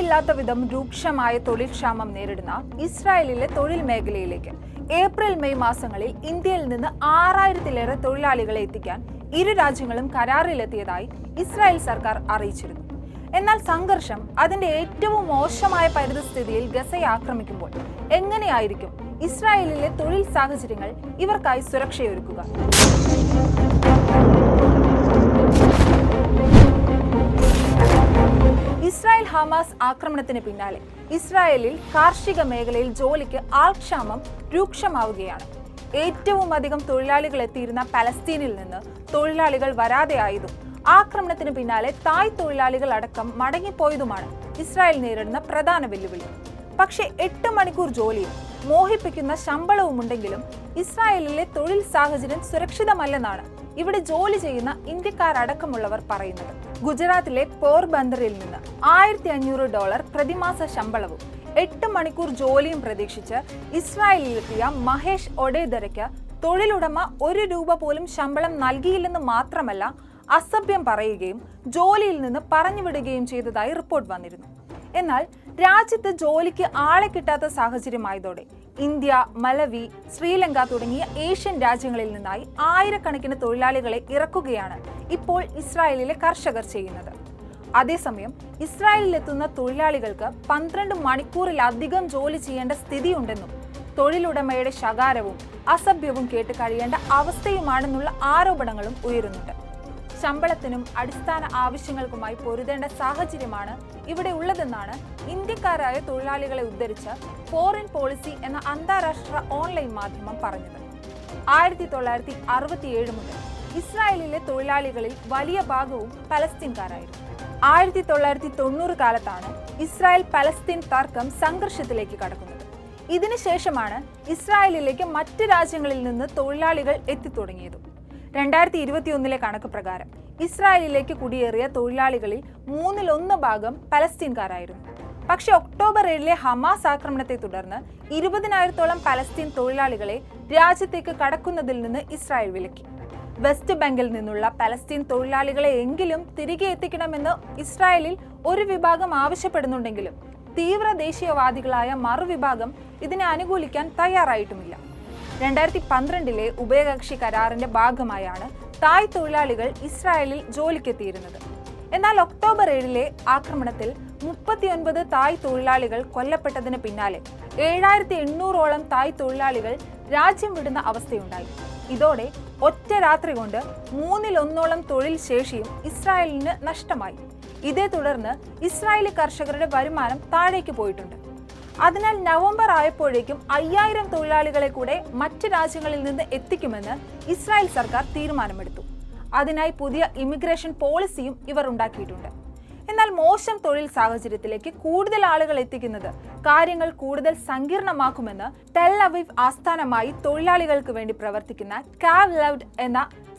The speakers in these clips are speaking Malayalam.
മുൻപില്ലാത്ത വിധം രൂക്ഷമായ തൊഴിൽ ക്ഷാമം നേരിടുന്ന ഇസ്രായേലിലെ തൊഴിൽ മേഖലയിലേക്ക് ഏപ്രിൽ മെയ് മാസങ്ങളിൽ ഇന്ത്യയിൽ നിന്ന് 6000-ലേറെ തൊഴിലാളികളെ എത്തിക്കാൻ ഇരു രാജ്യങ്ങളും കരാറിലെത്തിയതായി ഇസ്രായേൽ സർക്കാർ അറിയിച്ചിരുന്നു. എന്നാൽ സംഘർഷം അതിന്റെ ഏറ്റവും മോശമായ പരിതസ്ഥിതിയിൽ ഗസയെ ആക്രമിക്കുമ്പോൾ എങ്ങനെയായിരിക്കും ഇസ്രായേലിലെ തൊഴിൽ സാഹചര്യങ്ങൾ ഇവർക്കായി സുരക്ഷയൊരുക്കുക? ഇസ്രായേൽ ഹമാസ് ആക്രമണത്തിന് പിന്നാലെ ഇസ്രായേലിൽ കാർഷിക മേഖലയിൽ ജോലിക്ക് ആൾക്ഷാമം രൂക്ഷമാവുകയാണ്. ഏറ്റവും അധികം തൊഴിലാളികൾ എത്തിയിരുന്ന പലസ്തീനിൽ നിന്ന് തൊഴിലാളികൾ വരാതെയായതും ആക്രമണത്തിന് പിന്നാലെ തായ് തൊഴിലാളികൾ അടക്കം മടങ്ങിപ്പോയതുമാണ് ഇസ്രായേൽ നേരിടുന്ന പ്രധാന വെല്ലുവിളി. പക്ഷേ 8 മണിക്കൂർ ജോലിയും മോഹിപ്പിക്കുന്ന ശമ്പളവുമുണ്ടെങ്കിലും ഇസ്രായേലിലെ തൊഴിൽ സാഹചര്യം സുരക്ഷിതമല്ലെന്നാണ് ഇവിടെ ജോലി ചെയ്യുന്ന ഇന്ത്യക്കാരടക്കമുള്ളവർ പറയുന്നത്. ഗുജറാത്തിലെ പോർബന്ദറിൽ നിന്ന് $1500 പ്രതിമാസ ശമ്പളവും 8 മണിക്കൂർ ജോലിയും പ്രതീക്ഷിച്ച് ഇസ്രായേലിലെത്തിയ മഹേഷ് ഒഡേദരയ്ക്ക് തൊഴിലുടമ ₹1 പോലും ശമ്പളം നൽകിയില്ലെന്ന് മാത്രമല്ല, അസഭ്യം പറയുകയും ജോലിയിൽ നിന്ന് പറഞ്ഞുവിടുകയും ചെയ്തതായി റിപ്പോർട്ട് വന്നിരുന്നു. എന്നാൽ രാജ്യത്ത് ജോലിക്ക് ആളെ കിട്ടാത്ത സാഹചര്യമായതോടെ ഇന്ത്യ, മലവി, ശ്രീലങ്ക തുടങ്ങിയ ഏഷ്യൻ രാജ്യങ്ങളിൽ നിന്നായി ആയിരക്കണക്കിന് തൊഴിലാളികളെ ഇറക്കുകയാണ് ഇപ്പോൾ ഇസ്രായേലിലെ കർഷകർ ചെയ്യുന്നത്. അതേസമയം ഇസ്രായേലിലെത്തുന്ന തൊഴിലാളികൾക്ക് 12 മണിക്കൂറിലധികം ജോലി ചെയ്യേണ്ട സ്ഥിതിയുണ്ടെന്നും തൊഴിലുടമയുടെ ശകാരവും അസഭ്യവും കേട്ട് കഴിയേണ്ട അവസ്ഥയുമാണെന്നുള്ള ആരോപണങ്ങളും ഉയരുന്നുണ്ട്. ശമ്പളത്തിനും അടിസ്ഥാന ആവശ്യങ്ങൾക്കുമായി പൊരുതേണ്ട സാഹചര്യമാണ് ഇവിടെ ഉള്ളതെന്നാണ് ഇന്ത്യക്കാരായ തൊഴിലാളികളെ ഉദ്ധരിച്ച് ഫോറിൻ പോളിസി എന്ന അന്താരാഷ്ട്ര ഓൺലൈൻ മാധ്യമം പറഞ്ഞത്. 1967 മുതൽ ഇസ്രായേലിലെ തൊഴിലാളികളിൽ വലിയ ഭാഗവും പലസ്തീൻകാരായിരുന്നു. 1990 കാലത്താണ് ഇസ്രായേൽ പലസ്തീൻ തർക്കം സംഘർഷത്തിലേക്ക് കടക്കുന്നത്. ഇതിനുശേഷമാണ് ഇസ്രായേലിലേക്ക് മറ്റ് രാജ്യങ്ങളിൽ നിന്ന് തൊഴിലാളികൾ എത്തിത്തുടങ്ങിയതും. 2021 കണക്ക് പ്രകാരം ഇസ്രായേലിലേക്ക് കുടിയേറിയ തൊഴിലാളികളിൽ 1/3 പലസ്തീൻകാരായിരുന്നു. പക്ഷേ ഒക്ടോബർ 7 ഹമാസ് ആക്രമണത്തെ തുടർന്ന് 20,000-ഓളം പലസ്തീൻ തൊഴിലാളികളെ രാജ്യത്തേക്ക് കടക്കുന്നതിൽ നിന്ന് ഇസ്രായേൽ വിലക്കി. വെസ്റ്റ് ബാങ്കിൽ നിന്നുള്ള പലസ്തീൻ തൊഴിലാളികളെ എങ്കിലും തിരികെ എത്തിക്കണമെന്ന് ഇസ്രായേലിൽ ഒരു വിഭാഗം ആവശ്യപ്പെടുന്നുണ്ടെങ്കിലും തീവ്ര ദേശീയവാദികളായ മറുവിഭാഗം ഇതിനെ അനുകൂലിക്കാൻ തയ്യാറായിട്ടുമില്ല. 2012 ഉഭയകക്ഷി കരാറിന്റെ ഭാഗമായാണ് തായ് തൊഴിലാളികൾ ഇസ്രായേലിൽ ജോലിക്കെത്തിയിരുന്നത്. എന്നാൽ ഒക്ടോബർ 7 ആക്രമണത്തിൽ 39 തായ് തൊഴിലാളികൾ കൊല്ലപ്പെട്ടതിന് പിന്നാലെ 7800-ഓളം തായ് തൊഴിലാളികൾ രാജ്യം വിടുന്ന അവസ്ഥയുണ്ടായി. ഇതോടെ ഒറ്റ രാത്രി കൊണ്ട് 1/3 തൊഴിൽ ശേഷിയും ഇസ്രായേലിന് നഷ്ടമായി. ഇതേ തുടർന്ന് ഇസ്രായേലി കർഷകരുടെ വരുമാനം താഴേക്ക് പോയിട്ടുണ്ട്. അതിനാൽ നവംബർ ആയപ്പോഴേക്കും 5000 തൊഴിലാളികളെ കൂടെ മറ്റ് രാജ്യങ്ങളിൽ നിന്ന് എത്തിക്കുമെന്ന് ഇസ്രായേൽ സർക്കാർ തീരുമാനമെടുത്തു. അതിനായി പുതിയ ഇമിഗ്രേഷൻ പോളിസിയും ഇവർ ഉണ്ടാക്കിയിട്ടുണ്ട്. എന്നാൽ മോശം തൊഴിൽ സാഹചര്യത്തിലേക്ക് കൂടുതൽ ആളുകൾ എത്തിക്കുന്നത് കാര്യങ്ങൾ കൂടുതൽ സങ്കീർണമാക്കുമെന്ന് ടെൽ അവീവ് ആസ്ഥാനമായി തൊഴിലാളികൾക്ക് വേണ്ടി പ്രവർത്തിക്കുന്ന കാവ് ലൗഡ് എന്ന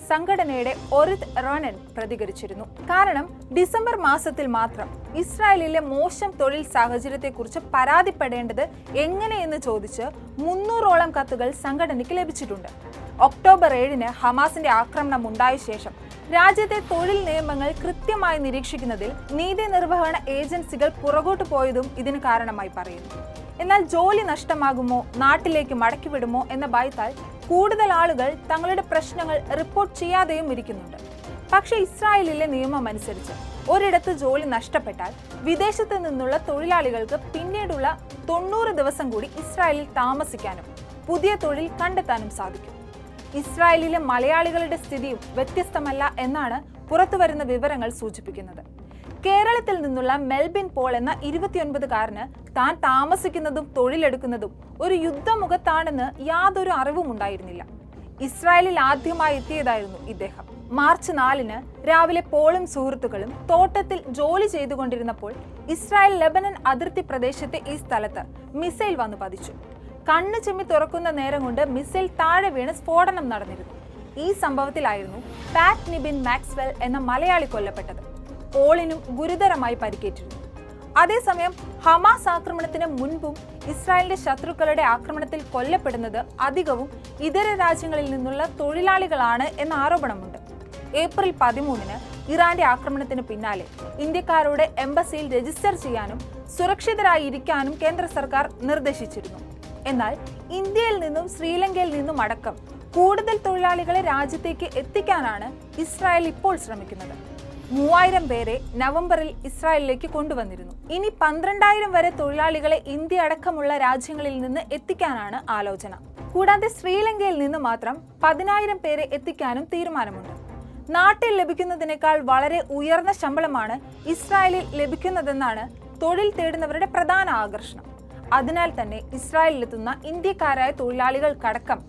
സംഘടനയുടെ ഒരിത് റോനൻ പ്രതികരിച്ചിരുന്നു. കാരണം ഡിസംബർ മാസത്തിൽ മാത്രം ഇസ്രായേലിലെ മോശം തൊഴിൽ സാഹചര്യത്തെക്കുറിച്ച് പരാതിപ്പെടേണ്ടത് എങ്ങനെയെന്ന് ചോദിച്ച് 300-ഓളം കത്തുകൾ സംഘടനയ്ക്ക് ലഭിച്ചിട്ടുണ്ട്. ഒക്ടോബർ 7 ഹമാസിന്റെ ആക്രമണം ഉണ്ടായ ശേഷം രാജ്യത്തെ തൊഴിൽ നിയമങ്ങൾ കൃത്യമായി നിരീക്ഷിക്കുന്നതിൽ നീതി നിർവഹണ ഏജൻസികൾ പുറകോട്ട് പോയതും ഇതിന് കാരണമായി പറയുന്നു. എന്നാൽ ജോലി നഷ്ടമാകുമോ, നാട്ടിലേക്ക് മടക്കിവിടുമോ എന്ന ഭയത്താൽ കൂടുതൽ ആളുകൾ തങ്ങളുടെ പ്രശ്നങ്ങൾ റിപ്പോർട്ട് ചെയ്യാതെയും ഇരിക്കുന്നുണ്ട്. പക്ഷേ ഇസ്രായേലിലെ നിയമം അനുസരിച്ച് ഒരിടത്ത് ജോലി നഷ്ടപ്പെട്ടാൽ വിദേശത്ത് നിന്നുള്ള തൊഴിലാളികൾക്ക് പിന്നീടുള്ള 90 ദിവസം കൂടി ഇസ്രായേലിൽ താമസിക്കാനും പുതിയ തൊഴിൽ കണ്ടെത്താനും സാധിക്കും. ഇസ്രായേലിലെ മലയാളികളുടെ സ്ഥിതിയും വ്യത്യസ്തമല്ല എന്നാണ് പുറത്തുവരുന്ന വിവരങ്ങൾ സൂചിപ്പിക്കുന്നത്. കേരളത്തിൽ നിന്നുള്ള മെൽബിൻ പോൾ എന്ന 29-കാരന് താൻ താമസിക്കുന്നതും തൊഴിലെടുക്കുന്നതും ഒരു യുദ്ധമുഖത്താണെന്ന് യാതൊരു അറിവും ഉണ്ടായിരുന്നില്ല. ഇസ്രായേലിൽ ആദ്യമായി എത്തിയതായിരുന്നു ഇദ്ദേഹം. മാർച്ച് 4 രാവിലെ പോളും സുഹൃത്തുക്കളും തോട്ടത്തിൽ ജോലി ചെയ്തുകൊണ്ടിരുന്നപ്പോൾ ഇസ്രായേൽ ലെബനൻ അതിർത്തി പ്രദേശത്തെ ഈ സ്ഥലത്ത് മിസൈൽ വന്നു പതിച്ചു. കണ്ണ് ചിമ്മി തുറക്കുന്ന നേരം കൊണ്ട് മിസൈൽ താഴെ വീണ് സ്ഫോടനം നടന്നിരുന്നു. ഈ സംഭവത്തിലായിരുന്നു പാറ്റ് നിബിൻ മാക്സ്വെൽ എന്ന മലയാളി കൊല്ലപ്പെട്ടത്. പോളിനും ഗുരുതരമായി പരിക്കേറ്റിരുന്നു. അതേസമയം ഹമാസ് ആക്രമണത്തിന് മുൻപും ഇസ്രായേലിന്റെ ശത്രുക്കളുടെ ആക്രമണത്തിൽ കൊല്ലപ്പെടുന്നത് അധികവും ഇതര രാജ്യങ്ങളിൽ നിന്നുള്ള തൊഴിലാളികളാണ് എന്ന ആരോപണമുണ്ട്. ഏപ്രിൽ 13 ഇറാന്റെ ആക്രമണത്തിന് പിന്നാലെ ഇന്ത്യക്കാരോട് എംബസിയിൽ രജിസ്റ്റർ ചെയ്യാനും സുരക്ഷിതരായി ഇരിക്കാനും കേന്ദ്ര സർക്കാർ നിർദ്ദേശിച്ചിരുന്നു. എന്നാൽ ഇന്ത്യയിൽ നിന്നും ശ്രീലങ്കയിൽ നിന്നും അടക്കം കൂടുതൽ തൊഴിലാളികളെ രാജ്യത്തേക്ക് എത്തിക്കാനാണ് ഇസ്രായേൽ ഇപ്പോൾ ശ്രമിക്കുന്നത്. 3000 പേരെ നവംബറിൽ ഇസ്രായേലിലേക്ക് കൊണ്ടുവന്നിരുന്നു. ഇനി 12,000 വരെ തൊഴിലാളികളെ ഇന്ത്യ അടക്കമുള്ള രാജ്യങ്ങളിൽ നിന്ന് എത്തിക്കാനാണ് ആലോചന. കൂടാതെ ശ്രീലങ്കയിൽ നിന്ന് മാത്രം 10,000 പേരെ എത്തിക്കാനും തീരുമാനമുണ്ട്. നാട്ടിൽ ലഭിക്കുന്നതിനേക്കാൾ വളരെ ഉയർന്ന ശമ്പളമാണ് ഇസ്രായേലിൽ ലഭിക്കുന്നതെന്നാണ് തൊഴിൽ തേടുന്നവരുടെ പ്രധാന ആകർഷണം. അതിനാൽ തന്നെ ഇസ്രായേലിലെത്തുന്ന ഇന്ത്യക്കാരായ തൊഴിലാളികൾക്കടക്കം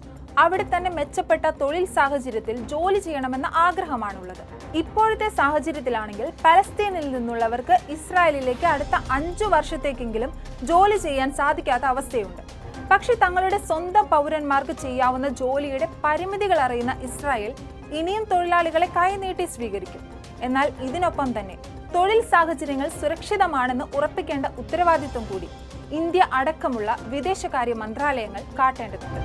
അവിടെ തന്നെ മെച്ചപ്പെട്ട തൊഴിൽ സാഹചര്യത്തിൽ ജോലി ചെയ്യണമെന്ന ആഗ്രഹമാണുള്ളത്. ഇപ്പോഴത്തെ സാഹചര്യത്തിലാണെങ്കിൽ പലസ്തീനിൽ നിന്നുള്ളവർക്ക് ഇസ്രായേലിലേക്ക് അടുത്ത 5 വർഷത്തേക്കെങ്കിലും ജോലി ചെയ്യാൻ സാധിക്കാത്ത അവസ്ഥയുണ്ട്. പക്ഷെ തങ്ങളുടെ സ്വന്തം പൗരന്മാർക്ക് ചെയ്യാവുന്ന ജോലിയുടെ പരിമിതികൾ അറിയുന്ന ഇസ്രായേൽ ഇനിയും തൊഴിലാളികളെ കൈനീട്ടി സ്വീകരിക്കും. എന്നാൽ ഇതിനൊപ്പം തന്നെ തൊഴിൽ സാഹചര്യങ്ങൾ സുരക്ഷിതമാണെന്ന് ഉറപ്പിക്കേണ്ട ഉത്തരവാദിത്വം കൂടി ഇന്ത്യ അടക്കമുള്ള വിദേശകാര്യ മന്ത്രാലയങ്ങൾ കാട്ടേണ്ടതുണ്ട്.